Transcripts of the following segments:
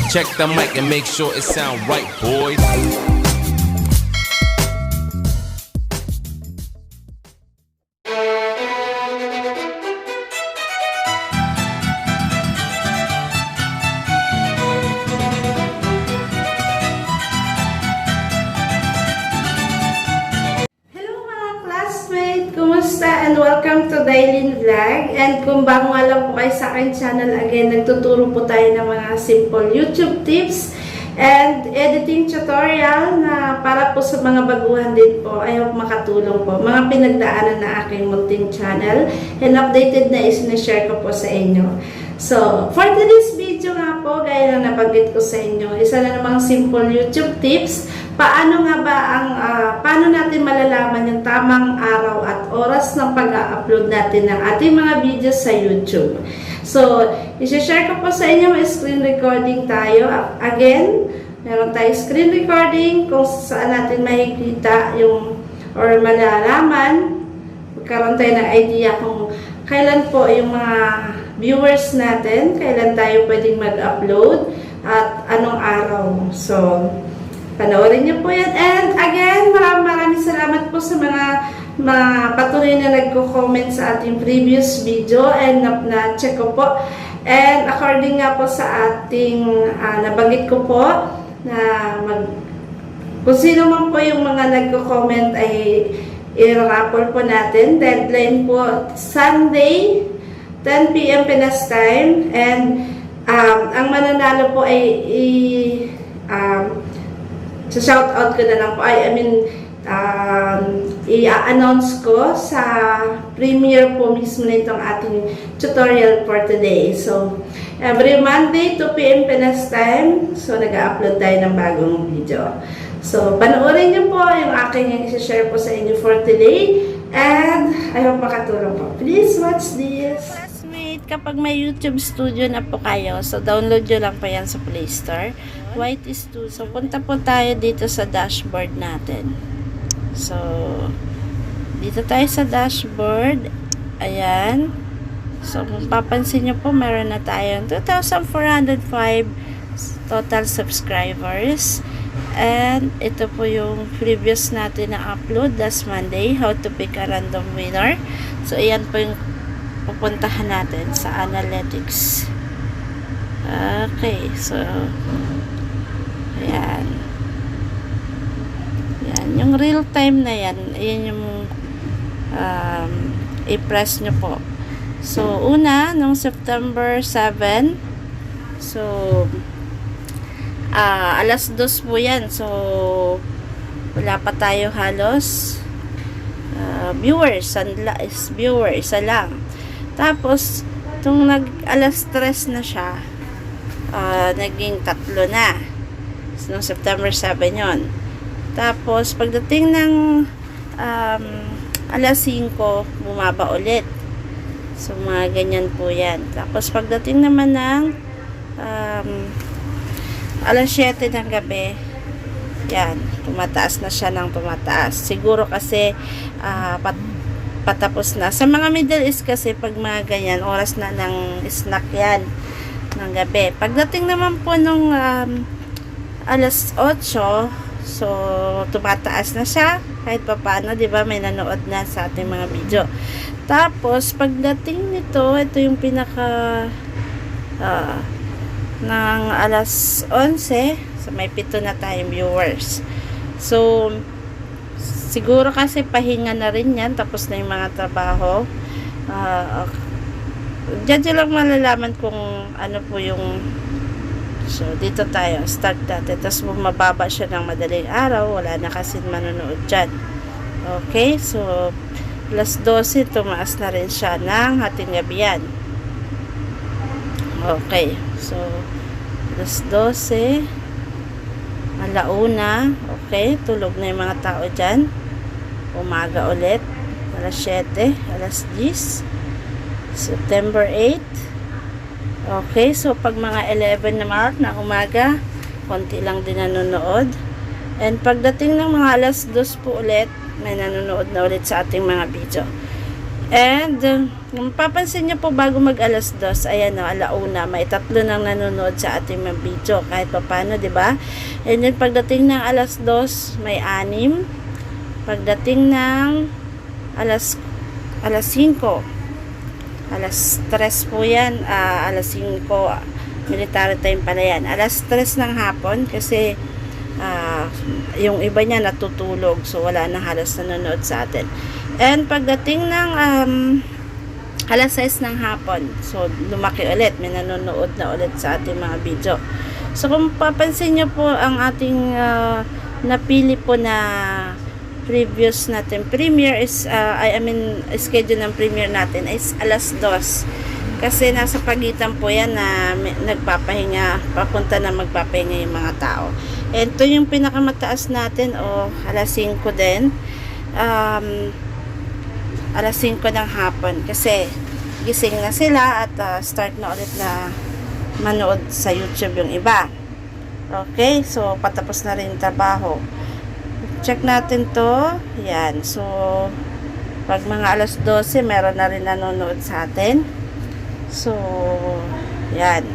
Check the mic and make sure it sound right, boys. Kumusta and welcome to Dailyn Vlog. And kung bago nga lang po kayo sa akin channel, again, nagtuturo po tayo ng mga simple YouTube tips and editing tutorial na para po sa mga baguhan din po. I hope makatulong po. Mga pinagdaanan na aking munting channel and updated na is-share ko po sa inyo. So, for today's video nga po, gaya na nabanggit ko sa inyo, isa na namang simple YouTube tips. Paano nga ba paano natin malalaman yung tamang araw at oras ng pag-upload natin ng ating mga videos sa YouTube? So, i-share ko po sa inyo, may screen recording tayo. Again, meron tayo screen recording kung saan natin makikita yung or malalaman, magkaroon tayo ng idea kung kailan po yung mga viewers natin, kailan tayo pwedeng mag-upload at anong araw. So, panoorin niyo po yan. And again, maraming salamat po sa mga patuloy na nagko-comment sa ating previous video and na-check ko po. And according nga po sa ating nabanggit ko po na kung sino man po yung mga nagko-comment ay i-raffle po natin. Deadline po Sunday 10 PM Pinas time. And ang mananalo po ay so shout out ko na lang po, i-announce ko sa premiere po mismo na itong ating tutorial for today. So, every Monday 2 PM Pinas time, so nag-upload tayo ng bagong video. So, panoorin niyo po yung aking i-share po sa inyo for today and I hope makatulong po. Please watch this. Kapag may YouTube Studio na po kayo, so download nyo lang po yan sa Play Store. White Studio. So, punta po tayo dito sa dashboard natin. So, dito tayo sa dashboard. Ayan. So, kung papansin nyo po, meron na tayong 2,405 total subscribers. And, ito po yung previous natin na upload last Monday, how to pick a random winner. So, ayan po yung pupuntahan natin sa analytics. Okay, so ayan. Ayan, yung real time na yan, ayan yung i-press nyo po. So, una, nung September 7, so alas 2 po yan. So, wala pa tayo halos viewers, isa lang. Tapos, itong alas 3 na siya, naging 3 na. So, noong September 7 yon. Tapos, pagdating ng alas 5, bumaba ulit. So, mga ganyan po yan. Tapos, pagdating naman ng alas 7 ng gabi, yan, tumataas na siya ng tumataas. Siguro kasi patapos na. Sa mga Middle East kasi pag mga ganyan, oras na ng snack yan ng gabi. Pagdating naman po nung alas 8, so tumataas na siya kahit pa paano, di ba, may nanood na sa ating mga video. Tapos pagdating nito, ito yung pinaka ng alas 11, so may 7 na tayong viewers. So siguro kasi pahinga na rin yan, tapos na yung mga trabaho. Diyan lang malalaman kung ano po yung, so dito tayo, start natin, tapos bumababa siya ng madaling araw, wala na kasi manonood dyan. Okay, so plus 12, tumaas na rin siya ng hating gabi yan. Okay, so plus 12, alauna, okay, tulog na yung mga tao dyan. Umaga ulit, alas 7, alas 10, September 8. Okay, so pag mga 11 na mark na umaga, konti lang din nanonood. And pagdating ng mga alas 2 po ulit, may nanonood na ulit sa ating mga video. And, kung papansin niyo po bago mag alas 2, ayan o, alauna, may 3 nang nanonood sa ating mga video, kahit pa paano, di ba? And then, pagdating ng alas 2, may 6. Pagdating ng alas 5, alas 3 po yan, alas 5, military time pala yan. Alas 3 ng hapon, kasi, yung iba niya natutulog, so wala na halos nanonood sa atin. And pagdating ng alas 6 ng hapon, so lumaki ulit, may nanonood na ulit sa ating mga video. So kung papansin nyo po, ang ating napili po na previous natin premiere is, schedule ng premiere natin is alas 2. Kasi nasa pagitan po yan na nagpapahinga, papunta na magpapahinga yung mga tao. And ito yung pinakamataas natin, alas 5 din. Alas 5 ng hapon kasi gising na sila at start na ulit na manood sa YouTube yung iba. Okay, so patapos na rin yung trabaho. Check natin to. Yan, so pag mga alas 12 meron na rin nanonood sa atin. So yan,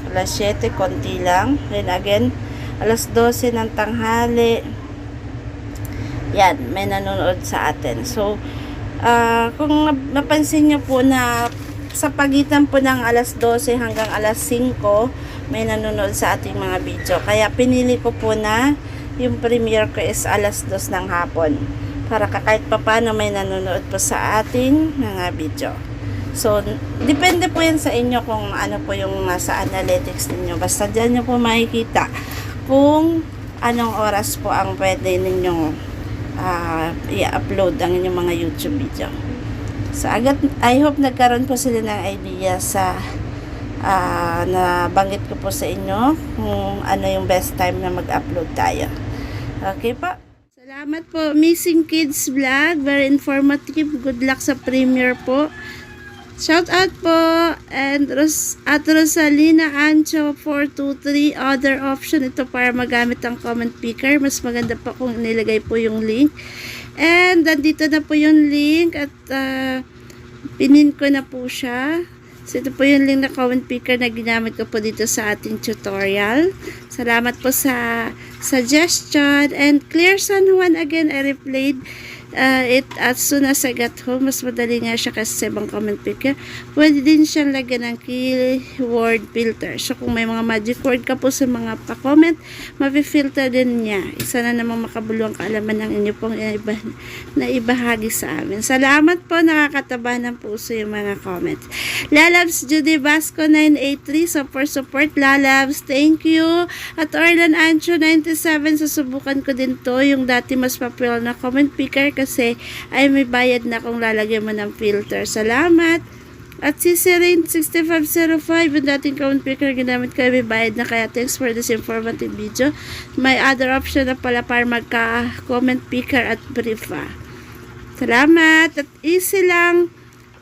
alas 7 konti lang. Then again, alas 12 ng tanghali, yan, may nanonood sa atin. So kung napansin nyo po na sa pagitan po ng alas 12 hanggang alas 5 may nanonood sa ating mga video, kaya pinili ko po na yung premiere ko is alas 2 ng hapon para kahit pa paano may nanonood po sa ating mga video. So depende po yan sa inyo kung ano po yung nasa analytics ninyo, basta dyan nyo po makikita kung anong oras po ang pwede ninyong i-upload ang inyong mga YouTube video. So I hope nagkaroon po sila ng idea sa nabanggit ko po sa inyo kung ano yung best time na mag-upload tayo. Okay po, salamat po Missing Kids Vlog, very informative. Good luck sa premiere po. Shout out po, and at Rosalina Ancho 423, other option ito para magamit ang comment picker. Mas maganda pa kung nilagay po yung link. And nandito na po yung link at pinin ko na po siya. So ito po yung link na comment picker na ginamit ko po dito sa ating tutorial. Salamat po sa suggestion. And Clear San Juan again, I replayed it as soon as I got home. Mas madali nga siya kasi sa ibang comment picker. Pwede din siyang lagyan ng keyword filter. So kung may mga magic word ka po sa mga pa-comment, mapi-filter din niya. Isa na namang makabuluang kaalaman ng inyo pong na ibahagi sa amin. Salamat po, nakakataba ng puso yung mga comments. Lalabs Judy Vasco 983, so for support Lalabs, thank you. At Orlan Ancho 97, susubukan ko din to, yung dati mas popular na comment picker kasi ay may bayad na kung lalagyan mo ng filter. Salamat. At si Serene 6505, yung dating comment picker ginamit ko, may bayad na, kaya thanks for this informative video. May other option na pala para magka-comment picker at brief. Salamat. At easy lang,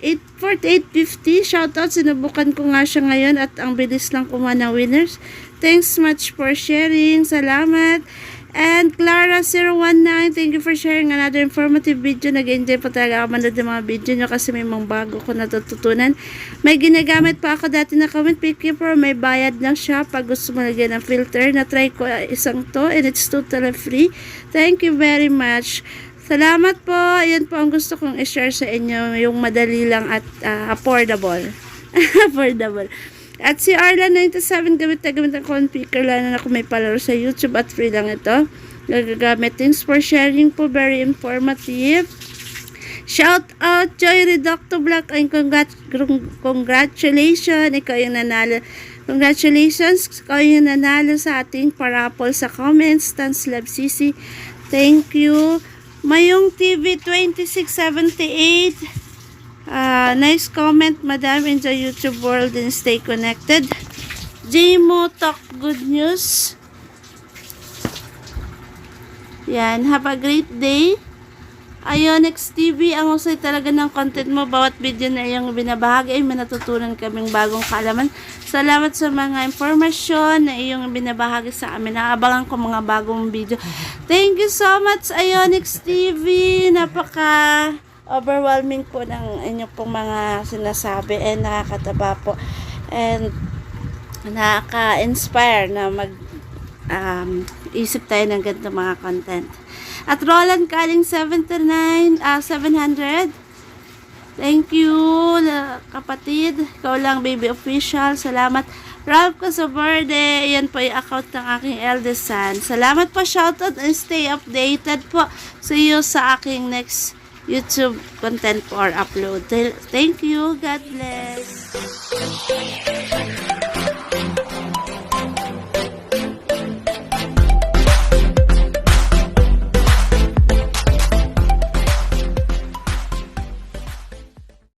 84850, shoutout, sinubukan ko nga siya ngayon at ang bilis lang kumuha ng winners. Thanks much for sharing. Salamat. And Clara019, thank you for sharing another informative video. Nag-enjoy po talaga ako manood ng mga video nyo kasi may mga bago ko natututunan. May ginagamit pa ako dati na comment picker, pero may bayad na siya pag gusto mo lagyan ng filter. Na-try ko isang to and it's totally free. Thank you very much. Salamat po. Ayan po ang gusto kong i-share sa inyo, yung madali lang at affordable. Affordable. At si Arla 97, gamit ang comment picker, lalo na kung may palaro sa YouTube at free lang ito. Nagagamit. Thanks for sharing po. Very informative. Shout out Joy Reducto Black, and congratulations. Ikaw yung nanalo. Congratulations. Ikaw yung nanalo sa ating parapol sa comments. Tans Love CC. Thank you. Mayong TV 2678. Nice comment, madam. Enjoy YouTube world and stay connected. JMO Talk Good News. Yan, have a great day. Ionix TV, ang usay talaga ng content mo. Bawat video na iyong binabahagi ay manatutunan kaming bagong kaalaman. Salamat sa mga informasyon na iyong binabahagi sa amin. Naabangan ko mga bagong video. Thank you so much, Ionix TV. Napaka overwhelming po ng inyong pong mga sinasabi and nakakataba po and nakaka-inspire na isip tayo ng ganito mga content. At Roland Kaling 700, thank you kapatid, ikaw lang baby official, salamat. Ralph Casaverde, yan po yung account ng aking eldest son. Salamat po, shoutout and stay updated po. See you sa aking next YouTube content or upload. Thank you, God bless.